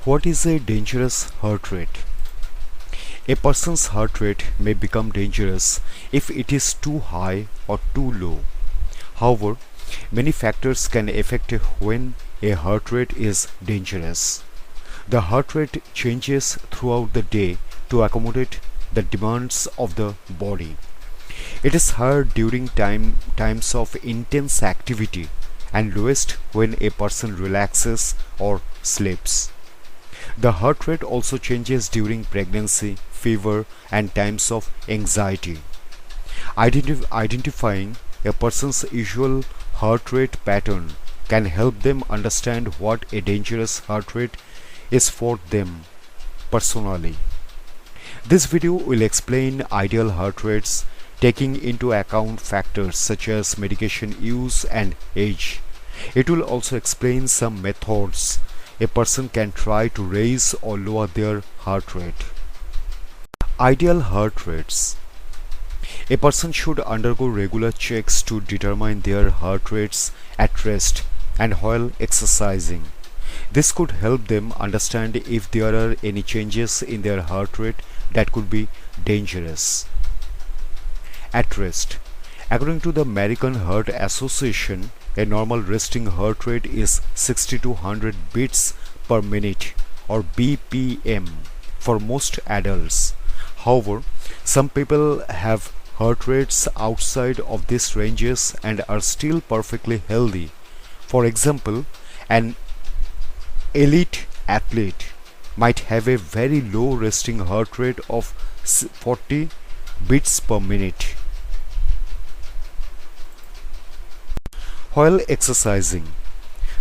What is a dangerous heart rate? A person's heart rate may become dangerous if it is too high or too low. However, many factors can affect when a heart rate is dangerous. The heart rate changes throughout the day to accommodate the demands of the body. It is higher during times of intense activity and lowest when a person relaxes or sleeps. The heart rate also changes during pregnancy, fever, and times of anxiety. Identifying a person's usual heart rate pattern can help them understand what a dangerous heart rate is for them personally. This video will explain ideal heart rates, taking into account factors such as medication use and age. It will also explain some methods a person can try to raise or lower their heart rate. Ideal heart rates. A person should undergo regular checks to determine their heart rates at rest and while exercising. This could help them understand if there are any changes in their heart rate that could be dangerous. At rest. According to the American Heart Association, a normal resting heart rate is 60 to 100 beats per minute or BPM for most adults. However, some people have heart rates outside of these ranges and are still perfectly healthy. For example, an elite athlete might have a very low resting heart rate of 40 beats per minute. While exercising,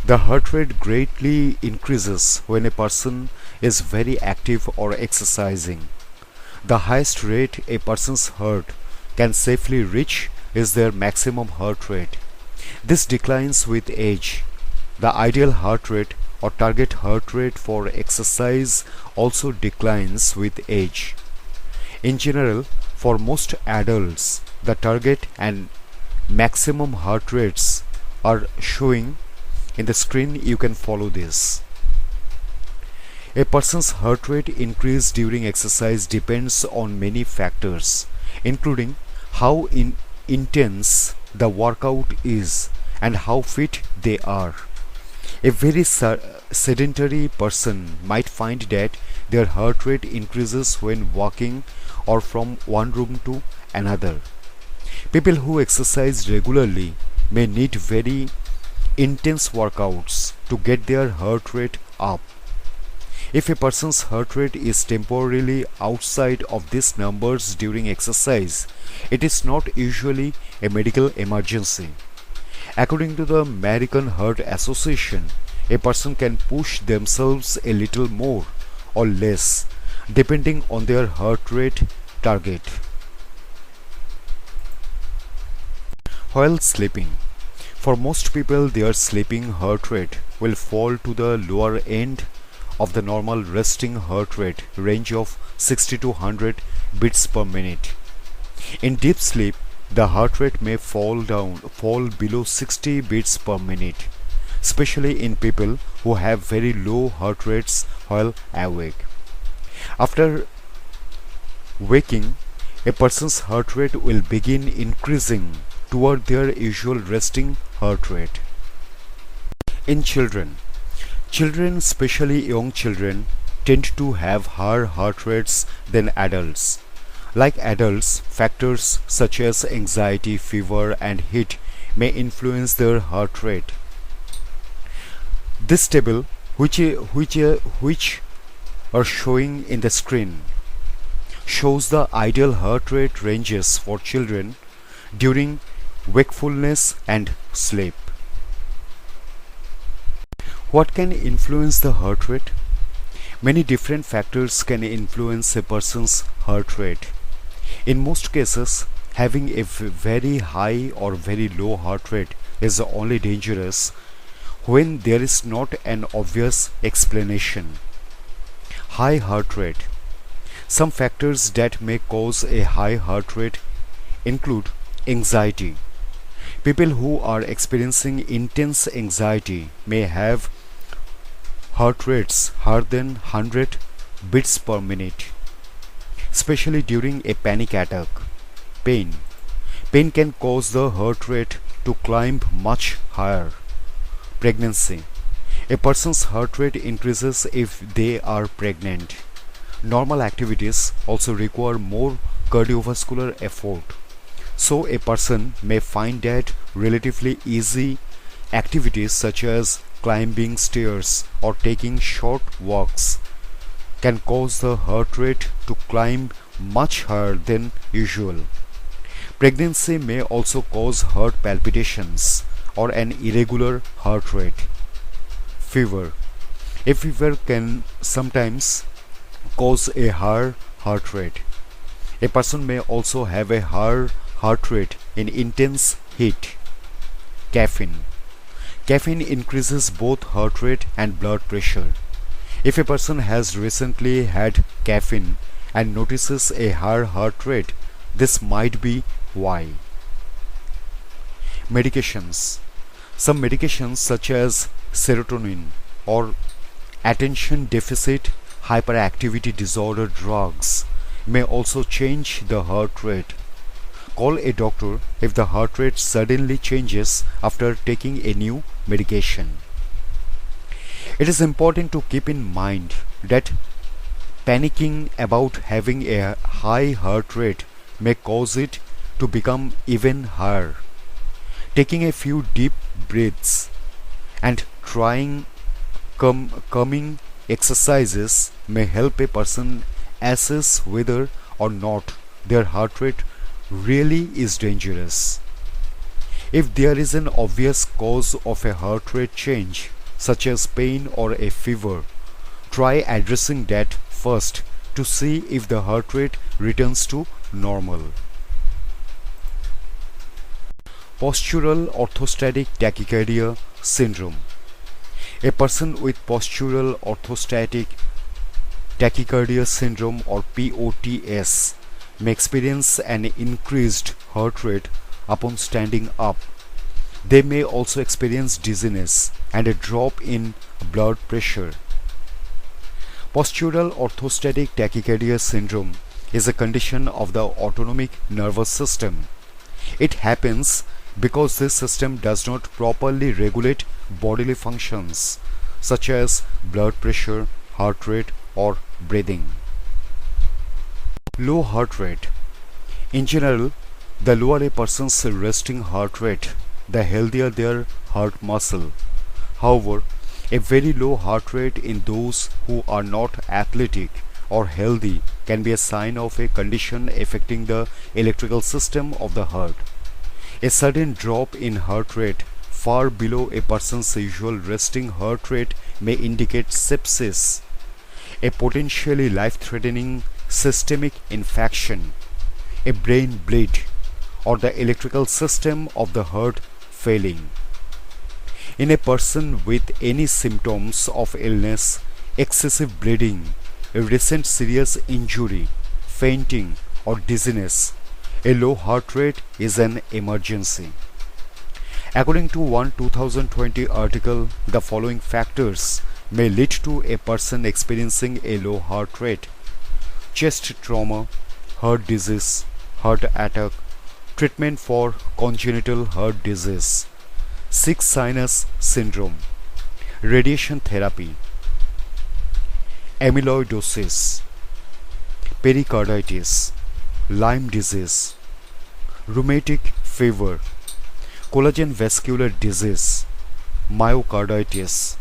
the heart rate greatly increases when a person is very active or exercising. The highest rate a person's heart can safely reach is their maximum heart rate. This declines with age. The ideal heart rate or target heart rate for exercise also declines with age. In general, for most adults, the target and maximum heart rates are showing in the screen. You can follow this. A person's heart rate increase during exercise depends on many factors, including how intense the workout is and how fit they are. A very sedentary person might find that their heart rate increases when walking or from one room to another. People who exercise regularly may need very intense workouts to get their heart rate up. If a person's heart rate is temporarily outside of these numbers during exercise, it is not usually a medical emergency. According to the American Heart Association, a person can push themselves a little more or less depending on their heart rate target. While sleeping, for most people their sleeping heart rate will fall to the lower end of the normal resting heart rate range of 60 to 100 beats per minute. In deep sleep, the heart rate may fall below 60 beats per minute, especially in people who have very low heart rates while awake. After waking, a person's heart rate will begin increasing toward their usual resting heart rate. In children, especially young children, tend to have higher heart rates than adults. Like adults, factors such as anxiety, fever, and heat may influence their heart rate. This table, which are showing in the screen, shows the ideal heart rate ranges for children during wakefulness and sleep. What can influence the heart rate? Many different factors can influence a person's heart rate. In most cases, having a very high or very low heart rate is only dangerous when there is not an obvious explanation. High heart rate. Some factors that may cause a high heart rate include anxiety. People who are experiencing intense anxiety may have heart rates higher than 100 beats per minute, especially during a panic attack. Pain. Pain can cause the heart rate to climb much higher. Pregnancy. A person's heart rate increases if they are pregnant. Normal activities also require more cardiovascular effort, so a person may find that relatively easy activities such as climbing stairs or taking short walks can cause the heart rate to climb much higher than usual. Pregnancy may also cause heart palpitations or an irregular heart rate. Fever. A fever can sometimes cause a higher heart rate. A person may also have a higher heart rate in intense heat. Caffeine. Caffeine increases both heart rate and blood pressure. If a person has recently had caffeine and notices a higher heart rate, this might be why. Medications. Some medications such as serotonin or attention deficit hyperactivity disorder drugs may also change the heart rate. Call a doctor if the heart rate suddenly changes after taking a new medication. It is important to keep in mind that panicking about having a high heart rate may cause it to become even higher. Taking a few deep breaths and trying calming exercises may help a person assess whether or not their heart rate really is dangerous. If there is an obvious cause of a heart rate change, such as pain or a fever, try addressing that first to see if the heart rate returns to normal. Postural orthostatic tachycardia syndrome. A person with postural orthostatic tachycardia syndrome or POTS may experience an increased heart rate upon standing up. They may also experience dizziness and a drop in blood pressure. Postural orthostatic tachycardia syndrome is a condition of the autonomic nervous system. It happens because this system does not properly regulate bodily functions such as blood pressure, heart rate, or breathing. Low heart rate. In general, the lower a person's resting heart rate, the healthier their heart muscle. However, a very low heart rate in those who are not athletic or healthy can be a sign of a condition affecting the electrical system of the heart. A sudden drop in heart rate far below a person's usual resting heart rate may indicate sepsis, a potentially life-threatening systemic infection, a brain bleed, or the electrical system of the heart failing. In a person with any symptoms of illness, excessive bleeding, a recent serious injury, fainting, or dizziness, a low heart rate is an emergency. According to one 2020 article, the following factors may lead to a person experiencing a low heart rate: chest trauma, heart disease, heart attack, treatment for congenital heart disease, sick sinus syndrome, radiation therapy, amyloidosis, pericarditis, Lyme disease, rheumatic fever, collagen vascular disease, myocarditis,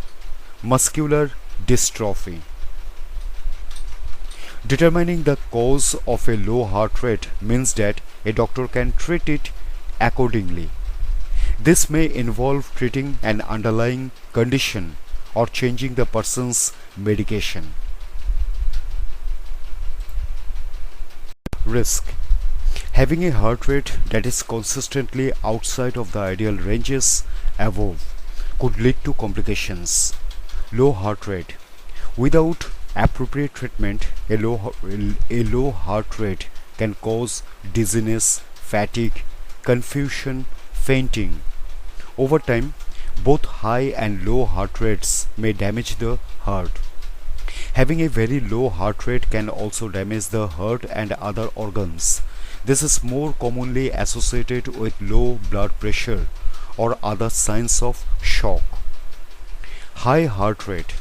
muscular dystrophy. Determining the cause of a low heart rate means that a doctor can treat it accordingly. This may involve treating an underlying condition or changing the person's medication. Risk. Having a heart rate that is consistently outside of the ideal ranges above could lead to complications. Low heart rate. Without appropriate treatment, a low heart rate can cause dizziness, fatigue, confusion, fainting. Over time, Both high and low heart rates may damage the heart. Having a very low heart rate can also damage the heart and other organs. This is more commonly associated with low blood pressure or other signs of shock. High heart rate.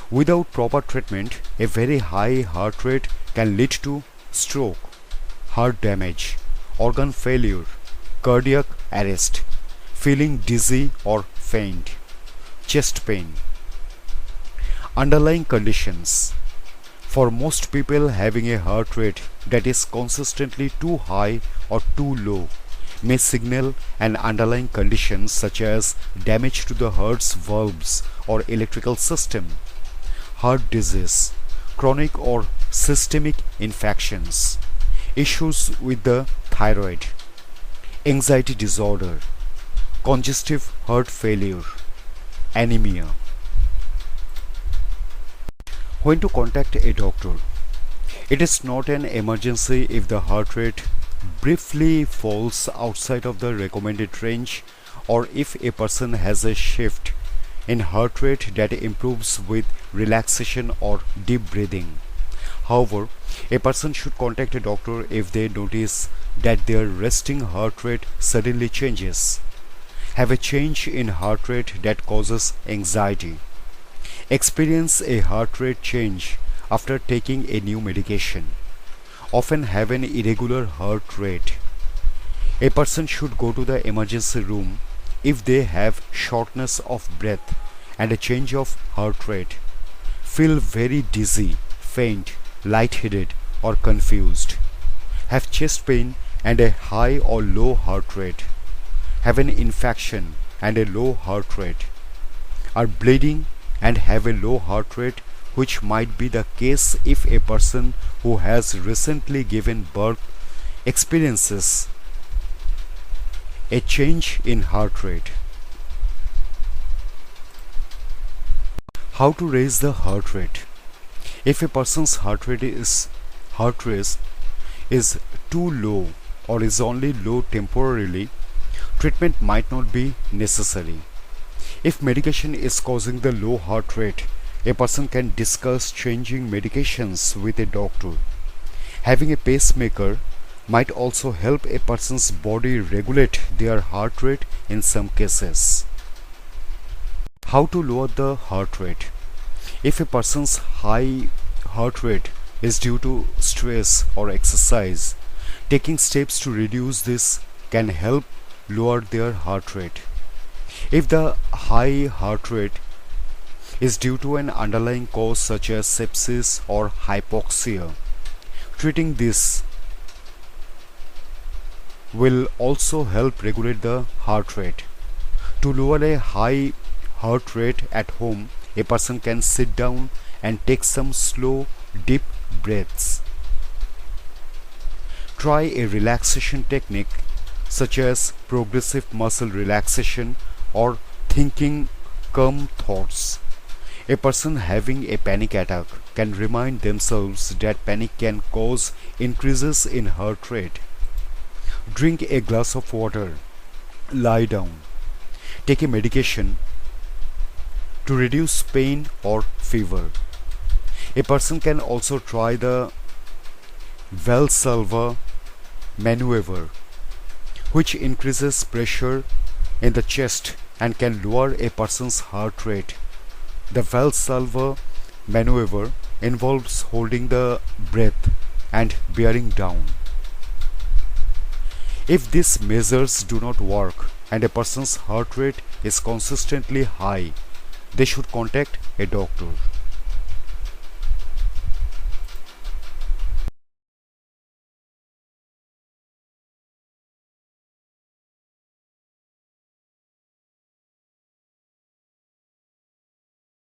Without proper treatment, a very high heart rate can lead to stroke, heart damage, organ failure, cardiac arrest, feeling dizzy or faint, chest pain. Underlying conditions. For most people, having a heart rate that is consistently too high or too low may signal an underlying condition such as damage to the heart's valves or electrical system, heart disease, chronic or systemic infections, issues with the thyroid, anxiety disorder, congestive heart failure, anemia. When to contact a doctor? It is not an emergency if the heart rate briefly falls outside of the recommended range, or if a person has a shift in heart rate that improves with relaxation or deep breathing. However, a person should contact a doctor if they notice that their resting heart rate suddenly changes, have a change in heart rate that causes anxiety, experience a heart rate change after taking a new medication, often have an irregular heart rate. A person should go to the emergency room if they have shortness of breath and a change of heart rate, feel very dizzy, faint, lightheaded or confused, have chest pain and a high or low heart rate, have an infection and a low heart rate, are bleeding and have a low heart rate, which might be the case if a person who has recently given birth experiences a change in heart rate. How to raise the heart rate? If a person's heart rate is too low or is only low temporarily, treatment might not be necessary. If medication is causing the low heart rate, a person can discuss changing medications with a doctor. Having a pacemaker might also help a person's body regulate their heart rate in some cases. How to lower the heart rate? If a person's high heart rate is due to stress or exercise, taking steps to reduce this can help lower their heart rate. If the high heart rate is due to an underlying cause such as sepsis or hypoxia, treating this will also help regulate the heart rate. To lower a high heart rate at home, a person can sit down and take some slow, deep breaths. Try a relaxation technique such as progressive muscle relaxation or thinking calm thoughts. A person having a panic attack can remind themselves that panic can cause increases in heart rate. Drink a glass of water, lie down, take a medication to reduce pain or fever. A person can also try the Valsalva maneuver, which increases pressure in the chest and can lower a person's heart rate. The Valsalva maneuver involves holding the breath and bearing down. If these measures do not work and a person's heart rate is consistently high, they should contact a doctor.